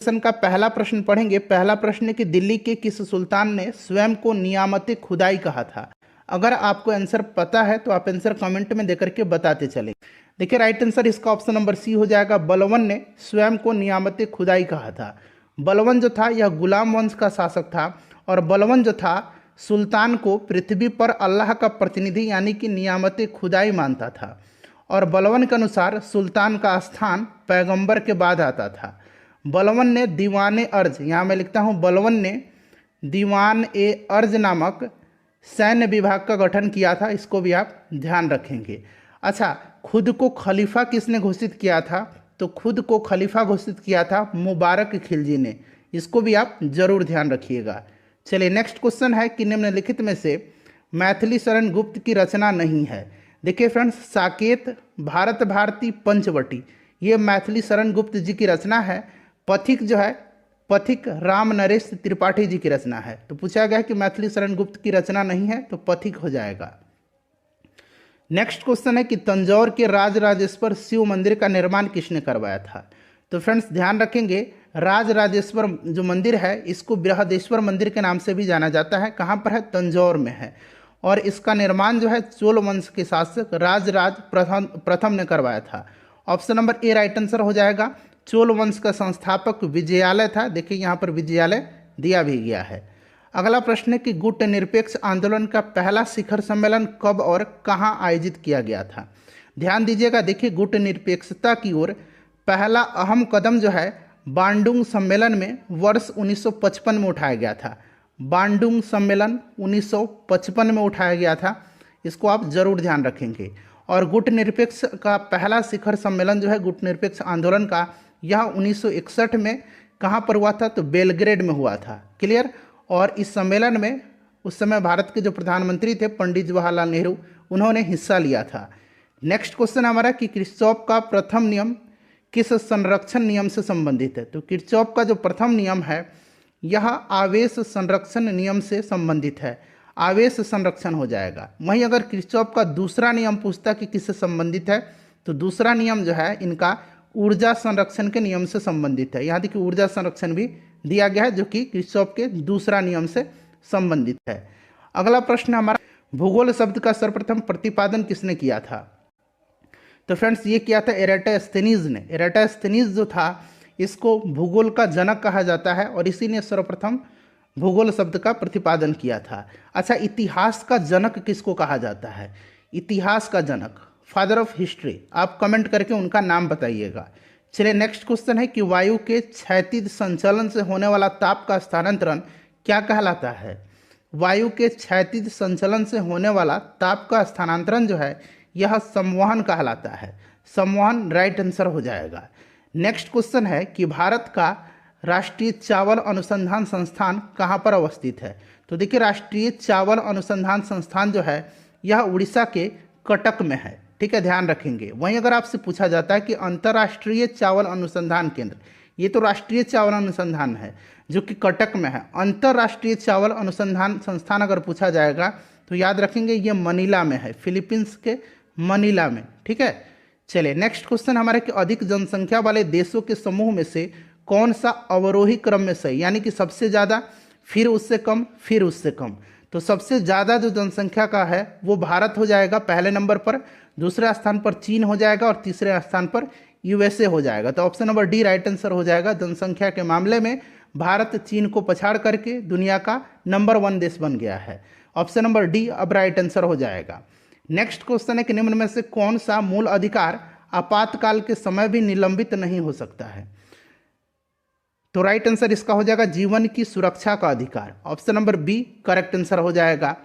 Question का पहला प्रश्न पढ़ेंगे। पहला प्रश्न है कि दिल्ली के किस सुल्तान ने स्वयं को नियामत खुदाई कहा था। अगर आपको आंसर पता है तो आप आंसर कमेंट में देकर के बताते चले। देखिए राइट आंसर इसका ऑप्शन नंबर सी हो जाएगा। बलवन ने स्वयं को नियामत खुदाई कहा था। बलवन जो था यह गुलाम वंश का शासक था और बलवन जो था सुल्तान को पृथ्वी पर अल्लाह का प्रतिनिधि यानी कि नियामत खुदाई मानता था और बलवन के अनुसार सुल्तान का स्थान पैगंबर के बाद आता था। बलवन ने दीवान अर्ज, यहाँ मैं लिखता हूँ बलवन ने दीवान ए अर्ज नामक सैन्य विभाग का गठन किया था। इसको भी आप ध्यान रखेंगे। अच्छा, खुद को खलीफा किसने घोषित किया था? तो खुद को खलीफा घोषित किया था मुबारक खिलजी ने। इसको भी आप जरूर ध्यान रखिएगा। चलिए नेक्स्ट क्वेश्चन है कि निम्नलिखित में से मैथिली शरण गुप्त की रचना नहीं है। देखिए फ्रेंड्स, साकेत, भारत भारती, पंचवटी ये मैथिली शरण गुप्त जी की रचना है। पथिक जो है, पथिक राम नरेश त्रिपाठी जी की रचना है। तो पूछा गया कि मैथिली शरण गुप्त की रचना नहीं है तो पथिक हो जाएगा। नेक्स्ट क्वेश्चन है कि तंजौर के राजराजेश्वर शिव मंदिर का निर्माण किसने करवाया था। तो फ्रेंड्स ध्यान रखेंगे, राजराजेश्वर जो मंदिर है इसको बृहदेश्वर मंदिर के नाम से भी जाना जाता है। कहाँ पर है? तंजौर में है। और इसका निर्माण जो है चोल वंश के शासक राजराज प्रथम ने करवाया था। Option number A right answer हो जाएगा। चोल वंश का संस्थापक विजयालय था। देखिए यहाँ पर विजयालय दिया भी गया है। अगला प्रश्न है कि गुट निरपेक्ष आंदोलन का पहला शिखर सम्मेलन कब और कहाँ आयोजित किया गया था। ध्यान दीजिएगा, देखिए गुट निरपेक्षता की ओर पहला अहम कदम जो है बांडुंग सम्मेलन में वर्ष 1955 में उठाया गया था। बांडुंग सम्मेलन 1955 में उठाया गया था। इसको आप जरूर ध्यान रखेंगे। और गुट निरपेक्ष का पहला शिखर सम्मेलन जो है गुट निरपेक्ष आंदोलन का, यह 1961 में कहाँ पर हुआ था? तो बेलग्रेड में हुआ था। क्लियर। और इस सम्मेलन में उस समय भारत के जो प्रधानमंत्री थे पंडित जवाहरलाल नेहरू, उन्होंने हिस्सा लिया था। नेक्स्ट क्वेश्चन हमारा कि किरचॉफ का प्रथम नियम किस संरक्षण नियम से संबंधित है। तो किरचॉफ का जो प्रथम नियम है यह आवेश संरक्षण नियम से संबंधित है। आवेश संरक्षण हो जाएगा। वहीं अगर किरचॉफ का दूसरा नियम पूछता कि किससे संबंधित है तो दूसरा नियम जो है इनका ऊर्जा संरक्षण के नियम से संबंधित है। यहाँ देखिए ऊर्जा संरक्षण भी दिया गया है जो कि किरचॉफ के दूसरा नियम से संबंधित है। अगला प्रश्न हमारा, भूगोल शब्द का सर्वप्रथम प्रतिपादन किसने किया था। तो फ्रेंड्स ये किया था एराटोस्थेनीज ने। एराटोस्थेनीज जो था इसको भूगोल का जनक कहा जाता है और इसी ने सर्वप्रथम भूगोल शब्द का प्रतिपादन किया था। अच्छा, इतिहास का जनक किसको कहा जाता है? इतिहास का जनक, फादर ऑफ हिस्ट्री, आप कमेंट करके उनका नाम बताइएगा। चलिए नेक्स्ट क्वेश्चन है कि वायु के क्षैतिज संचलन से होने वाला ताप का स्थानांतरण क्या कहलाता है। वायु के क्षैतिज संचलन से होने वाला ताप का स्थानांतरण जो है यह संवहन कहलाता है। संवहन राइट आंसर हो जाएगा। नेक्स्ट क्वेश्चन है कि भारत का राष्ट्रीय चावल अनुसंधान संस्थान कहाँ पर अवस्थित है। तो देखिए राष्ट्रीय चावल अनुसंधान संस्थान जो है यह उड़ीसा के कटक में है। ठीक है, ध्यान रखेंगे। वहीं अगर आपसे पूछा जाता है कि अंतर्राष्ट्रीय चावल अनुसंधान केंद्र, ये तो राष्ट्रीय चावल अनुसंधान है जो कि कटक में है। अंतर्राष्ट्रीय चावल अनुसंधान संस्थान अगर पूछा जाएगा तो याद रखेंगे ये मनीला में है, फिलीपींस के मनीला में। ठीक है, चलिए नेक्स्ट क्वेश्चन हमारे कि अधिक जनसंख्या वाले देशों के समूह में से कौन सा अवरोही क्रम में सही, यानी कि सबसे ज़्यादा, फिर उससे कम, फिर उससे कम। तो सबसे ज़्यादा जो जनसंख्या का है वो भारत हो जाएगा पहले नंबर पर, दूसरे स्थान पर चीन हो जाएगा और तीसरे स्थान पर यूएसए हो जाएगा। तो option number D right answer हो जाएगा। जनसंख्या के मामले में भारत चीन को पछाड़ करके दुनिया का नंबर 1 देश बन गया है। ऑप्शन नंबर डी अब राइट आंसर हो जाएगा। नेक्स्ट क्वेश्चन है कि निम्न में से कौन सा मूल अधिकार आपातकाल के समय भी निलंबित नहीं हो सकता है। तो राइट आंसर इसका हो जाएगा जीवन की सुरक्षा का अधिकार। Option number B correct answer हो जाएगा।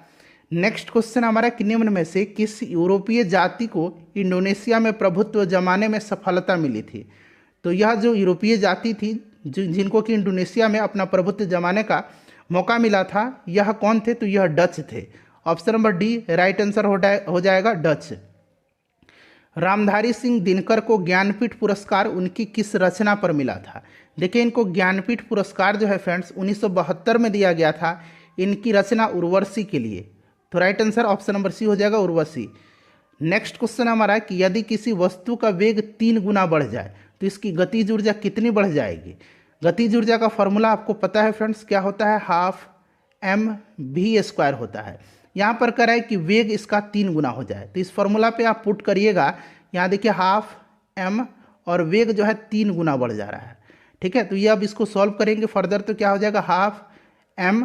नेक्स्ट क्वेश्चन हमारा कि निम्न में से किस यूरोपीय जाति को इंडोनेशिया में प्रभुत्व जमाने में सफलता मिली थी। तो यह जो यूरोपीय जाति थी जिनको कि इंडोनेशिया में अपना प्रभुत्व जमाने का मौका मिला था, यह कौन थे? तो यह डच थे। Option number D right answer हो जाएगा डच। रामधारी सिंह दिनकर को ज्ञानपीठ पुरस्कार उनकी किस रचना पर मिला था। देखिए इनको ज्ञानपीठ पुरस्कार जो है फ्रेंड्स 1972 में दिया गया था इनकी रचना उर्वशी के लिए। तो right answer option number C हो जाएगा उर्वशी। नेक्स्ट क्वेश्चन हमारा है कि यदि किसी वस्तु का वेग 3 गुना बढ़ जाए तो इसकी गतिज ऊर्जा कितनी बढ़ जाएगी। गतिज ऊर्जा का फॉर्मूला आपको पता है फ्रेंड्स, क्या होता है, हाफ mv² होता है। यहाँ पर कह रहा है कि वेग इसका 3 गुना हो जाए, तो इस फॉर्मूला पे आप पुट करिएगा। यहाँ देखिए हाफ m और वेग जो है 3 गुना बढ़ जा रहा है, ठीक है। तो ये अब इसको सॉल्व करेंगे फर्दर, तो क्या हो जाएगा, हाफ m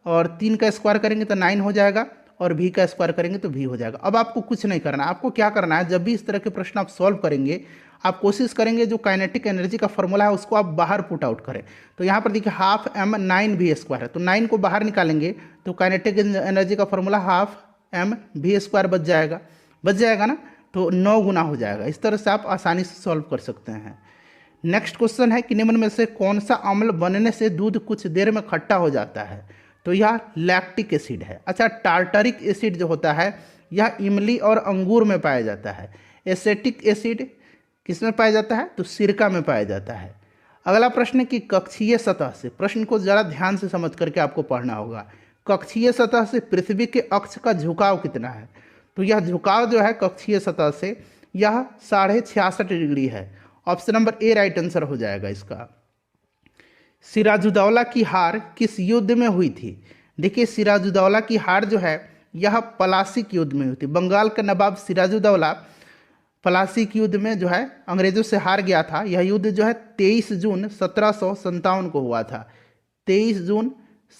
और 3 का स्क्वायर करेंगे तो 9 हो जाएगा, और v का स्क्वायर करेंगे तो v हो जाएगा। अब आपको कुछ नहीं करना, आपको क्या करना है, जब भी इस तरह के प्रश्न आप सॉल्व करेंगे, आप कोशिश करेंगे जो काइनेटिक एनर्जी का फॉर्मूला है उसको आप बाहर पुट आउट करें। तो यहाँ पर देखिए हाफ m 9v² है, तो 9 को बाहर निकालेंगे तो काइनेटिक एनर्जी का फॉर्मूला हाफ mv² बच जाएगा ना, तो 9 गुना हो जाएगा। इस तरह से आप आसानी से सॉल्व कर सकते हैं। नेक्स्ट क्वेश्चन है कि निम्न में से कौन सा अम्ल बनने से दूध कुछ देर में खट्टा हो जाता है, तो यह लैक्टिक एसिड है। अच्छा, टार्टरिक एसिड जो होता है यह इमली और अंगूर में पाया जाता है। एसेटिक एसिड किस में पाया जाता है, तो सिरका में पाया जाता है। अगला प्रश्न है कि कक्षीय सतह से, प्रश्न को ज़रा ध्यान से समझ करके आपको पढ़ना होगा। कक्षीय सतह से पृथ्वी के अक्ष का झुकाव कितना है, तो यह झुकाव जो है कक्षीय सतह से यह 66.5 डिग्री है। Option number A right answer हो जाएगा इसका। सिराजुद्दौला की हार किस युद्ध में हुई थी, देखिए सिराजुद्दौला की हार जो है यह पलासी युद्ध में हुई थी। बंगाल का नवाब सिराजुद्दौला पलासी युद्ध में जो है अंग्रेजों से हार गया था। यह युद्ध जो है 23 जून 1757 को हुआ था। 23 जून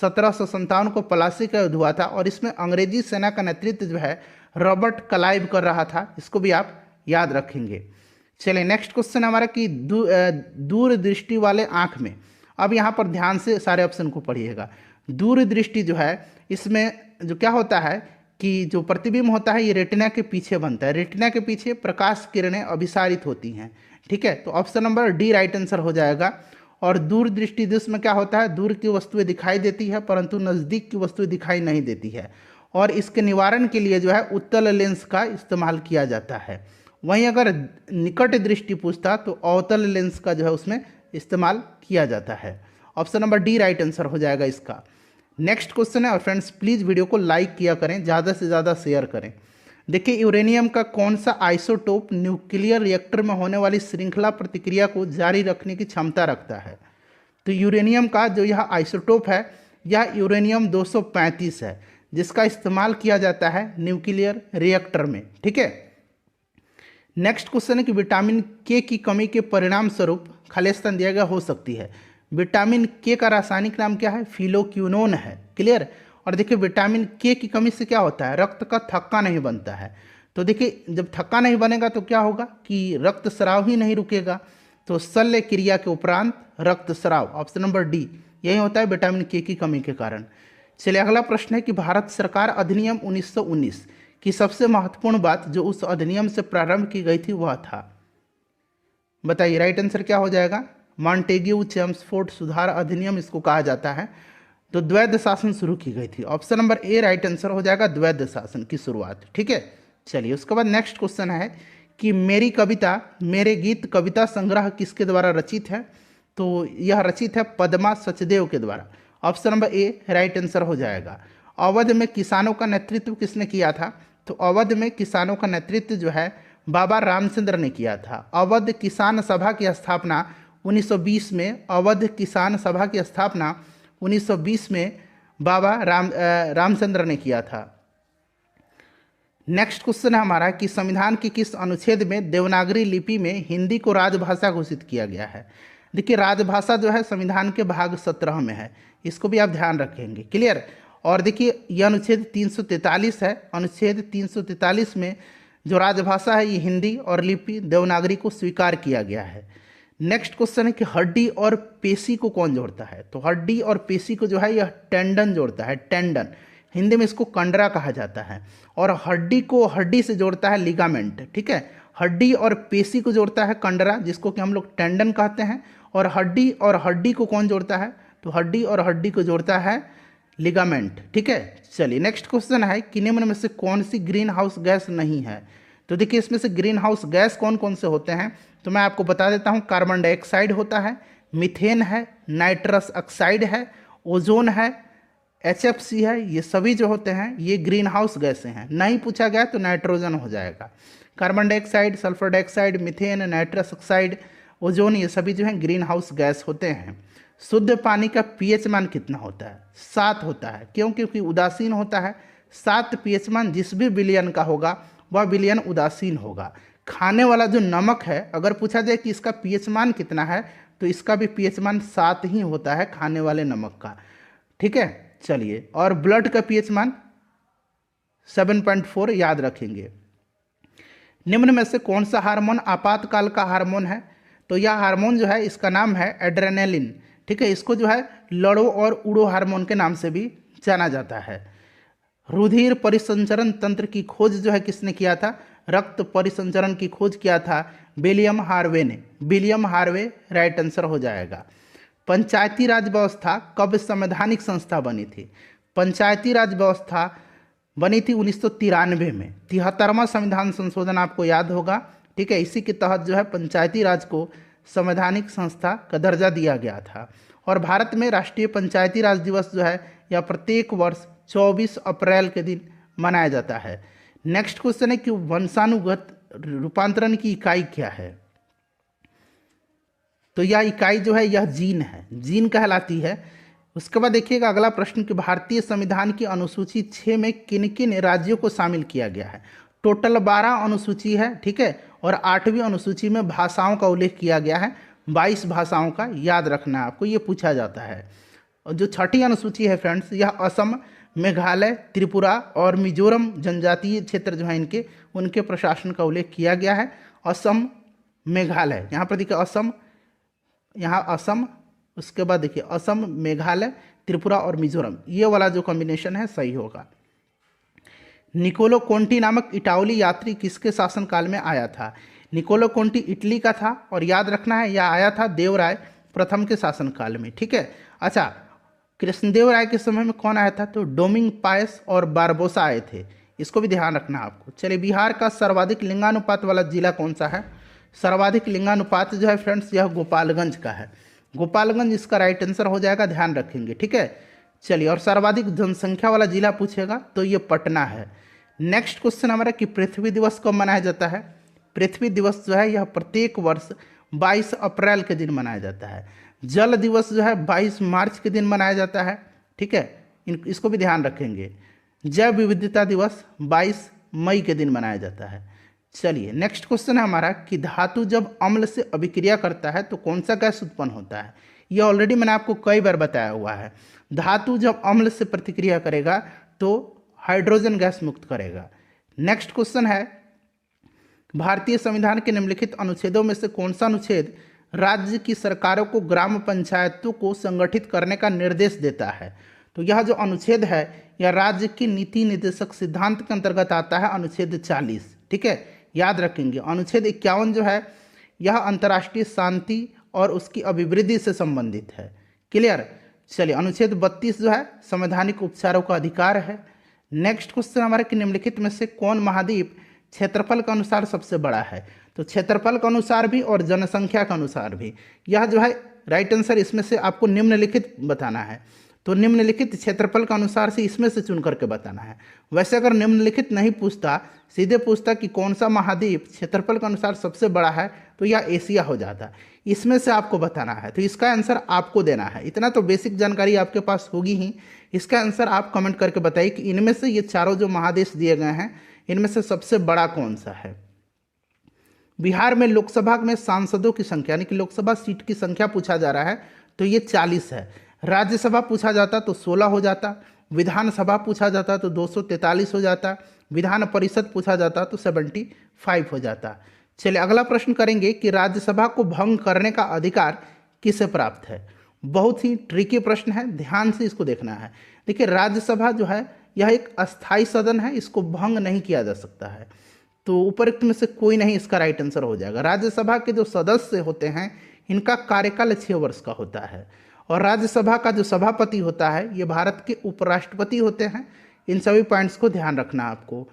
1757 को पलासी का युद्ध हुआ था, और इसमें अंग्रेजी सेना का नेतृत्व जो है रॉबर्ट क्लाइव कर रहा था। इसको भी आप याद रखेंगे। चलिए नेक्स्ट क्वेश्चन हमारा कि दूरदृष्टि वाले आँख में, अब यहाँ पर ध्यान से सारे ऑप्शन को पढ़िएगा। दूरदृष्टि जो है इसमें जो क्या होता है कि जो प्रतिबिंब होता है ये रेटिना के पीछे बनता है। रेटिना के पीछे प्रकाश किरणें अभिसारित होती हैं, ठीक है। तो option number D right answer हो जाएगा। और दूरदृष्टि दृश्य में क्या होता है, दूर की वस्तुएं दिखाई देती है परंतु नज़दीक की वस्तुएं दिखाई नहीं देती है, और इसके निवारण के लिए जो है उत्तल लेंस का इस्तेमाल किया जाता है। वहीं अगर निकट दृष्टि पूछता तो अवतल लेंस का जो है उसमें इस्तेमाल किया जाता है। Option number D right answer हो जाएगा इसका। नेक्स्ट क्वेश्चन है, और फ्रेंड्स प्लीज़ वीडियो को लाइक किया करें, ज़्यादा से ज़्यादा शेयर करें। देखिए यूरेनियम का कौन सा आइसोटोप न्यूक्लियर रिएक्टर में होने वाली श्रृंखला प्रतिक्रिया को जारी रखने की क्षमता रखता है, तो यूरेनियम का जो यह आइसोटोप है यह यूरेनियम 235 है, जिसका इस्तेमाल किया जाता है न्यूक्लियर रिएक्टर में, ठीक है। नेक्स्ट क्वेश्चन है कि विटामिन के की कमी के परिणाम स्वरूप खालिस्तान दिया गया हो सकती है। विटामिन के का रासायनिक नाम क्या है, फिलोक्विनोन है, क्लियर। और देखिए विटामिन के की कमी से क्या होता है, रक्त का थक्का नहीं बनता है। तो देखिए जब थक्का नहीं बनेगा तो क्या होगा कि रक्त स्राव ही नहीं रुकेगा, तो शल्य क्रिया के उपरांत रक्त स्राव, ऑप्शन नंबर डी यही होता है विटामिन के की कमी के कारण। चलिए अगला प्रश्न है कि भारत सरकार अधिनियम 1919 की सबसे महत्वपूर्ण बात जो उस अधिनियम से प्रारंभ की गई थी वह था, बताइए राइट आंसर क्या हो जाएगा। मॉन्टेग्यू चेम्सफोर्ड सुधार अधिनियम इसको कहा जाता है। तो द्वैध शासन शुरू की गई थी, option number A right answer हो जाएगा, द्वैध शासन की शुरुआत, ठीक है। चलिए उसके बाद नेक्स्ट क्वेश्चन है कि मेरी कविता मेरे गीत कविता संग्रह किसके द्वारा रचित है, तो यह रचित है पद्मा सचदेव के द्वारा, option number A right answer हो जाएगा। अवध में किसानों का नेतृत्व किसने किया था, तो अवध में किसानों का नेतृत्व जो है बाबा रामचंद्र ने किया था। अवध किसान सभा की स्थापना 1920 में, अवध किसान सभा की स्थापना 1920 में बाबा रामचंद्र ने किया था। नेक्स्ट क्वेश्चन है हमारा कि संविधान के किस अनुच्छेद में देवनागरी लिपि में हिंदी को राजभाषा घोषित किया गया है। देखिए राजभाषा जो है संविधान के भाग 17 में है, इसको भी आप ध्यान रखेंगे, क्लियर। और देखिए यह अनुच्छेद 343 है, अनुच्छेद 343 में जो राजभाषा है ये हिंदी और लिपि देवनागरी को स्वीकार किया गया है। नेक्स्ट क्वेश्चन है कि हड्डी और पेशी को कौन जोड़ता है, तो हड्डी और पेशी को जो है यह टेंडन जोड़ता है, टेंडन, हिंदी में इसको कंडरा कहा जाता है। और हड्डी को हड्डी से जोड़ता है लिगामेंट, ठीक है। हड्डी और पेशी को जोड़ता है कंडरा, जिसको कि हम लोग टेंडन कहते हैं। और हड्डी को कौन जोड़ता है, तो हड्डी और हड्डी को जोड़ता है लिगामेंट, ठीक है। चलिए नेक्स्ट क्वेश्चन है कि निम्न में से कौन सी ग्रीन हाउस गैस नहीं है, तो देखिए इसमें से ग्रीन हाउस गैस कौन कौन से होते हैं, तो मैं आपको बता देता हूँ। कार्बन डाइऑक्साइड होता है, मीथेन है, नाइट्रस ऑक्साइड है, ओजोन है, HFC है, ये सभी जो होते हैं ये ग्रीन हाउस गैसें हैं। नहीं पूछा गया तो नाइट्रोजन हो जाएगा। Carbon dioxide, sulphur dioxide, methane, nitrous oxide, ozone, ये सभी जो हैं ग्रीन हाउस गैस होते हैं। शुद्ध पानी का पीएच मान कितना होता है? 7 होता है। क्यों? क्योंकि उदासीन होता है। 7 पीएच मान जिस भी विलयन का होगा वह विलयन उदासीन होगा। खाने वाला जो नमक है, अगर पूछा जाए कि इसका पीएच मान कितना है, तो इसका भी पीएच मान 7 ही होता है खाने वाले नमक का। ठीक है, चलिए। और ब्लड का पीएच मान 7.4 याद रखेंगे। निम्न में से कौन सा हार्मोन आपातकाल का हार्मोन है? तो यह हार्मोन जो है इसका नाम है एड्रेनालिन। ठीक है, इसको जो है लड़ो और उड़ो हार्मोन के नाम से भी जाना जाता है। रुधिर परिसंचरण तंत्र की खोज जो है किसने किया था? रक्त परिसंचरण की खोज किया था विलियम हार्वे ने। विलियम हार्वे राइट आंसर हो जाएगा। पंचायती राज व्यवस्था कब संवैधानिक संस्था बनी थी? पंचायती राज व्यवस्था बनी थी 1993 में। 73वां संविधान संशोधन आपको याद होगा। ठीक है, इसी के तहत जो है पंचायती राज को संवैधानिक संस्था का दर्जा दिया गया था। और भारत में राष्ट्रीय पंचायती राज दिवस जो है यह प्रत्येक वर्ष 24 अप्रैल के दिन मनाया जाता है। नेक्स्ट क्वेश्चन है कि वंशानुगत रूपांतरण की इकाई क्या है? तो यह इकाई जो है यह जीन है, जीन कहलाती है। उसके बाद देखिएगा अगला प्रश्न कि भारतीय संविधान की अनुसूची 6 में किन किन राज्यों को शामिल किया गया है? टोटल 12 अनुसूची है। ठीक है, और 8वीं अनुसूची में भाषाओं का उल्लेख किया गया है। 22 भाषाओं का याद रखना है आपको, ये पूछा जाता है। और जो 6ठी अनुसूची है फ्रेंड्स, यह असम, मेघालय, त्रिपुरा और मिजोरम जनजातीय क्षेत्र जो है इनके उनके प्रशासन का उल्लेख किया गया है। असम, मेघालय, यहाँ पर देखिए असम, यहाँ असम, उसके बाद देखिए असम, मेघालय, त्रिपुरा और मिजोरम, ये वाला जो कॉम्बिनेशन है सही होगा। निकोलो कोंटी नामक इटालियन यात्री किसके शासनकाल में आया था? निकोलो कोंटी इटली का था और याद रखना है यह आया था देवराय प्रथम के शासनकाल में। ठीक है, अच्छा, कृष्णदेव राय के समय में कौन आया था? तो डोमिंग पायस और बारबोसा आए थे, इसको भी ध्यान रखना आपको। चलिए, बिहार का सर्वाधिक लिंगानुपात वाला जिला कौन सा है? सर्वाधिक लिंगानुपात जो है फ्रेंड्स यह गोपालगंज का है। गोपालगंज इसका राइट आंसर हो जाएगा, ध्यान रखेंगे। ठीक है, चलिए। और सर्वाधिक जनसंख्या वाला जिला पूछेगा तो ये पटना है। नेक्स्ट क्वेश्चन हमारा कि पृथ्वी दिवस कब मनाया जाता है? पृथ्वी दिवस जो है यह प्रत्येक वर्ष 22 अप्रैल के दिन मनाया जाता है। जल दिवस जो है 22 मार्च के दिन मनाया जाता है। ठीक है, इसको भी ध्यान रखेंगे। जैव विविधता दिवस 22 मई के दिन मनाया जाता है। चलिए, नेक्स्ट क्वेश्चन है हमारा कि धातु जब अम्ल से अभिक्रिया करता है तो कौन सा गैस उत्पन्न होता है? यह ऑलरेडी मैंने आपको कई बार बताया हुआ है। धातु जब अम्ल से प्रतिक्रिया करेगा तो हाइड्रोजन गैस मुक्त करेगा। नेक्स्ट क्वेश्चन है भारतीय संविधान के निम्नलिखित अनुच्छेदों में से कौन सा अनुच्छेद राज्य की सरकारों को ग्राम पंचायतों को संगठित करने का निर्देश देता है? तो यह जो अनुच्छेद है यह राज्य की नीति निर्देशक सिद्धांत के अंतर्गत आता है, अनुच्छेद 40। ठीक है, याद रखेंगे। अनुच्छेद 51 जो है यह अंतर्राष्ट्रीय शांति और उसकी अभिवृद्धि से संबंधित है। क्लियर? चलिए, अनुच्छेद 32 जो है संवैधानिक उपचारों का अधिकार है। नेक्स्ट क्वेश्चन हमारे कि निम्नलिखित में से कौन महाद्वीप क्षेत्रफल के अनुसार सबसे बड़ा है? तो क्षेत्रफल के अनुसार भी और जनसंख्या के अनुसार भी, यह जो है राइट आंसर इसमें से आपको निम्नलिखित बताना है। तो निम्नलिखित क्षेत्रफल के अनुसार से इसमें से चुन करके बताना है। वैसे अगर निम्नलिखित नहीं पूछता, सीधे पूछता कि कौन सा महाद्वीप क्षेत्रफल के अनुसार सबसे बड़ा है, तो यह एशिया हो जाता। इसमें से आपको बताना है, तो इसका आंसर आपको देना है। इतना तो बेसिक जानकारी आपके पास होगी ही। इसका आंसर आप कमेंट करके बताइए कि इनमें से ये चारों जो महादेश दिए गए हैं इनमें से सबसे बड़ा कौन सा है। बिहार में लोकसभा में सांसदों की संख्या यानी कि लोकसभा सीट की संख्या पूछा जा रहा है, तो ये 40 है। राज्यसभा पूछा जाता तो 16 हो जाता, विधानसभा पूछा जाता तो 243 हो जाता, विधान परिषद पूछा जाता तो 75 हो जाता। चलिए, अगला प्रश्न करेंगे कि राज्यसभा को भंग करने का अधिकार किसे प्राप्त है? बहुत ही ट्रिकी प्रश्न है, ध्यान से इसको देखना है। देखिए, राज्यसभा जो है यह एक अस्थायी सदन है, इसको भंग नहीं किया जा सकता है। तो उपरोक्त में से कोई नहीं इसका राइट आंसर हो जाएगा। राज्यसभा के जो सदस्य होते हैं इनका कार्यकाल 6 वर्ष का होता है, और राज्यसभा का जो सभापति होता है ये भारत के उपराष्ट्रपति होते हैं। इन सभी पॉइंट्स को ध्यान रखना आपको।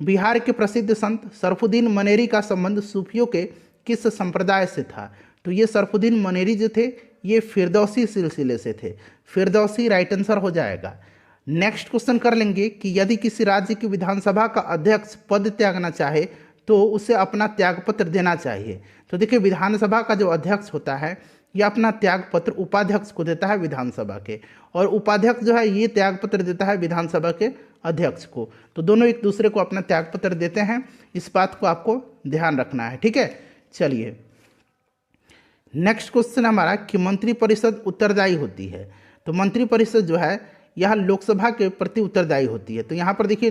बिहार के प्रसिद्ध संत सरफुद्दीन मनेरी का संबंध सूफियों के किस संप्रदाय से था? तो ये सरफुद्दीन मनेरी जो थे ये फिरदौसी सिलसिले से थे। फिरदौसी राइट आंसर हो जाएगा। नेक्स्ट क्वेश्चन कर लेंगे कि यदि किसी राज्य की विधानसभा का अध्यक्ष पद त्यागना चाहे तो उसे अपना त्यागपत्र देना चाहिए। तो देखिए, विधानसभा का जो अध्यक्ष होता है यह अपना त्यागपत्र उपाध्यक्ष को देता है विधानसभा के, और उपाध्यक्ष जो है ये त्यागपत्र देता है विधानसभा के अध्यक्ष को। तो दोनों एक दूसरे को अपना त्यागपत्र देते हैं, इस बात को आपको ध्यान रखना है, ठीक है। चलिए नेक्स्ट क्वेश्चन हमारा कि मंत्रिपरिषद उत्तरदायी होती है। तो मंत्रिपरिषद जो है यह लोकसभा के प्रति उत्तरदायी होती है। तो यहाँ पर देखिए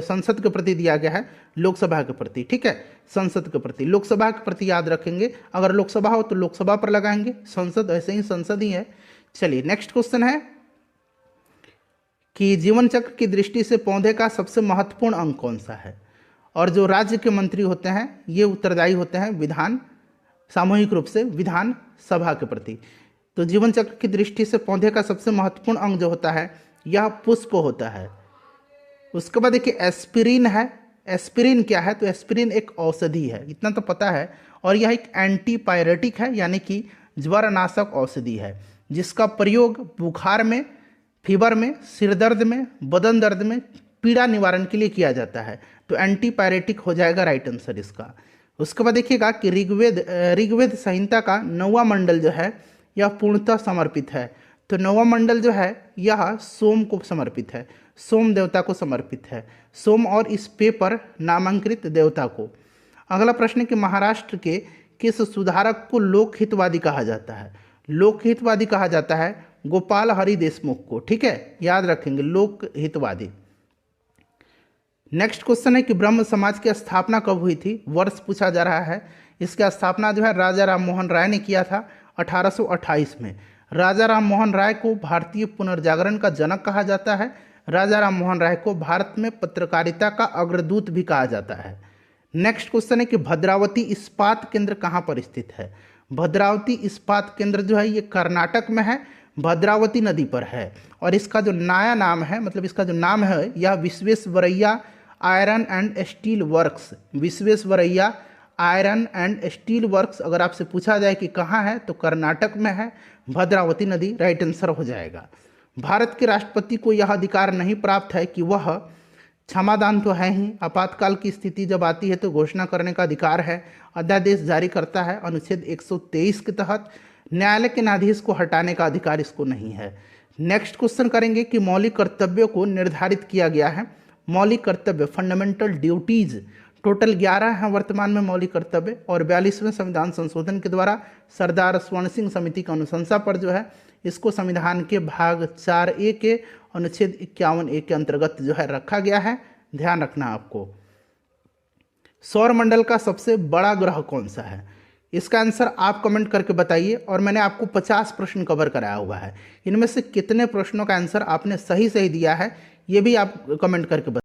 संसद के प्रति दिया गया है, लोकसभा के प्रति, ठीक है, संसद के प्रति। लोकसभा के प्रति याद रखेंगे, अगर लोकसभा हो तो लोकसभा पर लगाएंगे, संसद ऐसे ही संसद ही है। चलिए नेक्स्ट क्वेश्चन है कि जीवन चक्र की दृष्टि से पौधे का सबसे महत्वपूर्ण अंग कौन सा है। और जो राज्य के मंत्री होते हैं ये उत्तरदायी होते हैं सामूहिक रूप से विधान सभा के प्रति। तो जीवन चक्र की दृष्टि से पौधे का सबसे महत्वपूर्ण अंग जो होता है यह पुष्प होता है। उसके बाद देखिए एस्पिरिन है। एस्पिरिन क्या है? तो एस्पिरिन एक औषधि है, इतना तो पता है, और यह एक एंटीपायरेटिक है, यानी कि ज्वरनाशक औषधि है, जिसका प्रयोग बुखार में, फीवर में, सिर दर्द में, बदन दर्द में, पीड़ा निवारण के लिए किया जाता है। तो एंटीपायरेटिक हो जाएगा राइट आंसर इसका। उसके बाद देखिएगा कि ऋग्वेद संहिता का 9वां मंडल जो है यह पूर्णतः समर्पित है। तो 9वां मंडल जो है यह सोम को समर्पित है, सोम देवता को समर्पित है, सोम और इस पेपर नामांकित देवता को। अगला प्रश्न है कि महाराष्ट्र के किस सुधारक को लोकहितवादी कहा जाता है? लोकहितवादी कहा जाता है गोपाल हरि देशमुख को, ठीक है, याद रखेंगे लोकहितवादी। नेक्स्ट क्वेश्चन है कि ब्रह्म समाज की स्थापना कब हुई थी? वर्ष पूछा जा रहा है। इसकी स्थापना जो है राजा राम मोहन राय ने किया था 1828 में। राजा राम मोहन राय को भारतीय पुनर्जागरण का जनक कहा जाता है। राजा राम मोहन राय को भारत में पत्रकारिता का अग्रदूत भी कहा जाता है। नेक्स्ट क्वेश्चन है कि भद्रावती इस्पात केंद्र कहाँ पर स्थित है? भद्रावती इस्पात केंद्र जो है ये कर्नाटक में है, भद्रावती नदी पर है, और इसका जो नया नाम है, मतलब इसका जो नाम है यह Visvesvaraya iron and steel works, Visvesvaraya iron and steel works. अगर आपसे पूछा जाए कि कहाँ है तो कर्नाटक में है, भद्रावती नदी राइट आंसर हो जाएगा। भारत के राष्ट्रपति को यह अधिकार नहीं प्राप्त है कि वह, क्षमादान तो है ही, आपातकाल की स्थिति जब आती है तो घोषणा करने का अधिकार है, अध्यादेश जारी करता है अनुच्छेद 123 के तहत। न्यायालय के न्यायाधीश को हटाने का अधिकार इसको नहीं है। नेक्स्ट क्वेश्चन करेंगे कि मौलिक कर्तव्यों को निर्धारित किया गया है। मौलिक कर्तव्य फंडामेंटल ड्यूटीज टोटल 11 हैं वर्तमान में मौलिक कर्तव्य, और 42वें संविधान संशोधन के द्वारा सरदार स्वर्ण सिंह समिति की अनुशंसा पर जो है इसको संविधान के भाग 4A के अनुच्छेद 51A के अंतर्गत जो है रखा गया है, ध्यान रखना आपको। सौरमंडल का सबसे बड़ा ग्रह कौन सा है? इसका आंसर आप कमेंट करके बताइए, और मैंने आपको 50 प्रश्न कवर कराया हुआ है, इनमें से कितने प्रश्नों का आंसर आपने सही दिया है ये भी आप कमेंट करके बताइए।